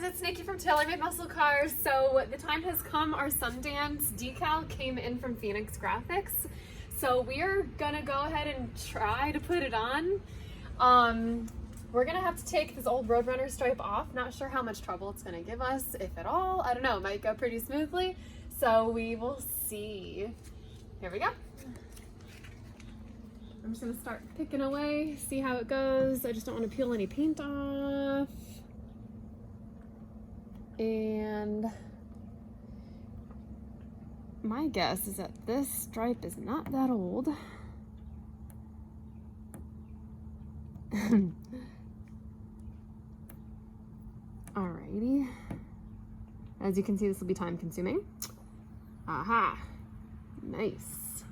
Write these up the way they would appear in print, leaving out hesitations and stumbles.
it's Nikki from Taylor Made Muscle Cars. So the time has come. Our Sundance decal came in from Phoenix Graphics. So we are gonna go ahead and try to put it on. We're gonna have to take this old Roadrunner stripe off. Not sure how much trouble it's gonna give us, if at all. I don't know, it might go pretty smoothly. So we will see. Here we go. I'm just gonna start picking away, see how it goes. I just don't want to peel any paint off. And my guess is that this stripe is not that old. Alrighty. As you can see, this will be time consuming. Aha, nice.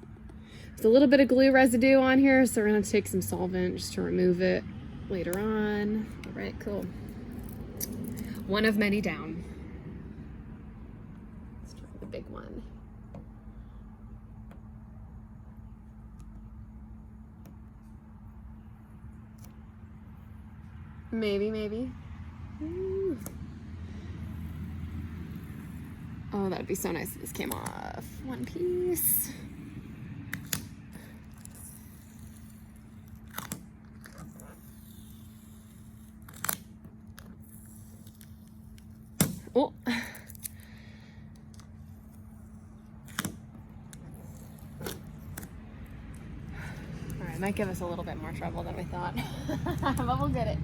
There's a little bit of glue residue on here, so we're gonna take some solvent just to remove it later on. All right, cool. One of many down. Let's try the big one. Maybe. Ooh. Oh, that'd be so nice if this came off one piece. Oh. All right, might give us a little bit more trouble than we thought, but we'll get it.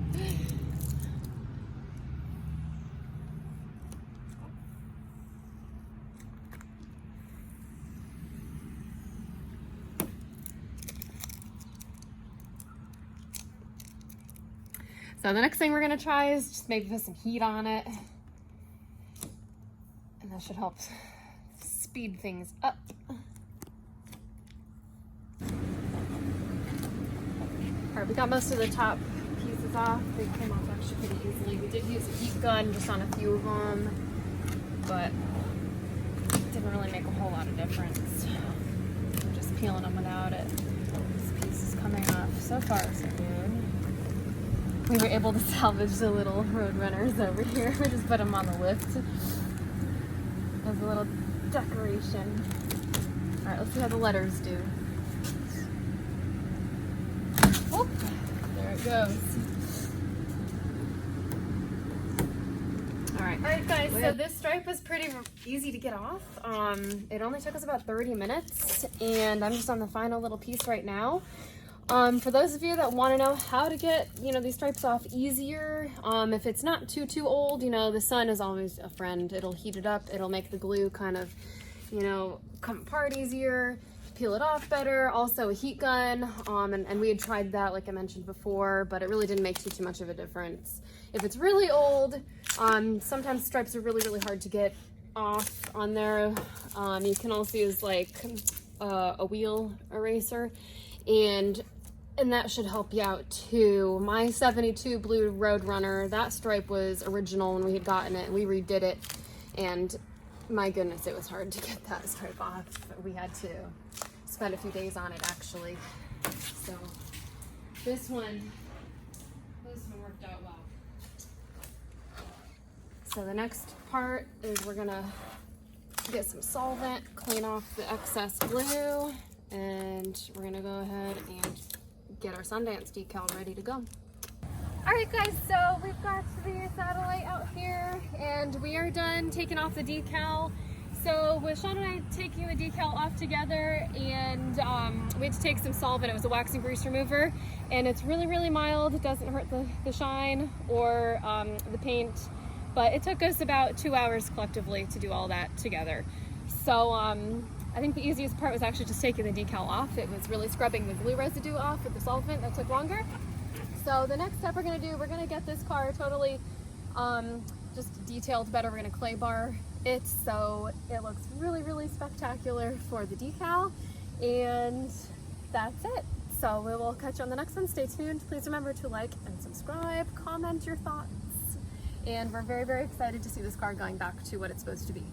So the next thing we're gonna try is just maybe put some heat on it. And that should help speed things up. All right, we got most of the top pieces off. They came off actually pretty easily. We did use a heat gun just on a few of them, but it didn't really make a whole lot of difference. We're just peeling them without it. This piece is coming off. So far, so good. We were able to salvage the little Roadrunners over here. We just put them on the lift as a little decoration. All right, let's see how the letters do. Oh, there it goes. All right guys, so this stripe was pretty easy to get off. It only took us about 30 minutes, and I'm just on the final little piece right now. For those of you that want to know how to get, these stripes off easier, if it's not too old, the sun is always a friend. It'll heat it up. It'll make the glue kind of, come apart easier, peel it off better. Also a heat gun, and we had tried that, like I mentioned before, but it really didn't make too much of a difference. If it's really old, sometimes stripes are really hard to get off on there. You can also use like a wheel eraser, and that should help you out too. My 72 blue Roadrunner, that stripe was original when we had gotten it, and we redid it, and my goodness, it was hard to get that stripe off. We had to spend a few days on it actually. So this one worked out well. So the next part is we're gonna get some solvent, clean off the excess glue, and we're gonna go ahead and get our Sundance decal ready to go. All right guys, so we've got the satellite out here and we are done taking off the decal. So with Sean and I taking the decal off together, and we had to take some solvent. It was a wax and grease remover, and it's really mild. It doesn't hurt the shine or the paint, but it took us about 2 hours collectively to do all that together. So I think the easiest part was actually just taking the decal off. It was really scrubbing the glue residue off with the solvent. That took longer. So the next step we're gonna get this car totally just detailed better. We're gonna clay bar it so it looks really spectacular for the decal, and that's it. So we will catch you on the next one. Stay tuned. Please remember to like and subscribe, comment your thoughts, and we're very excited to see this car going back to what it's supposed to be.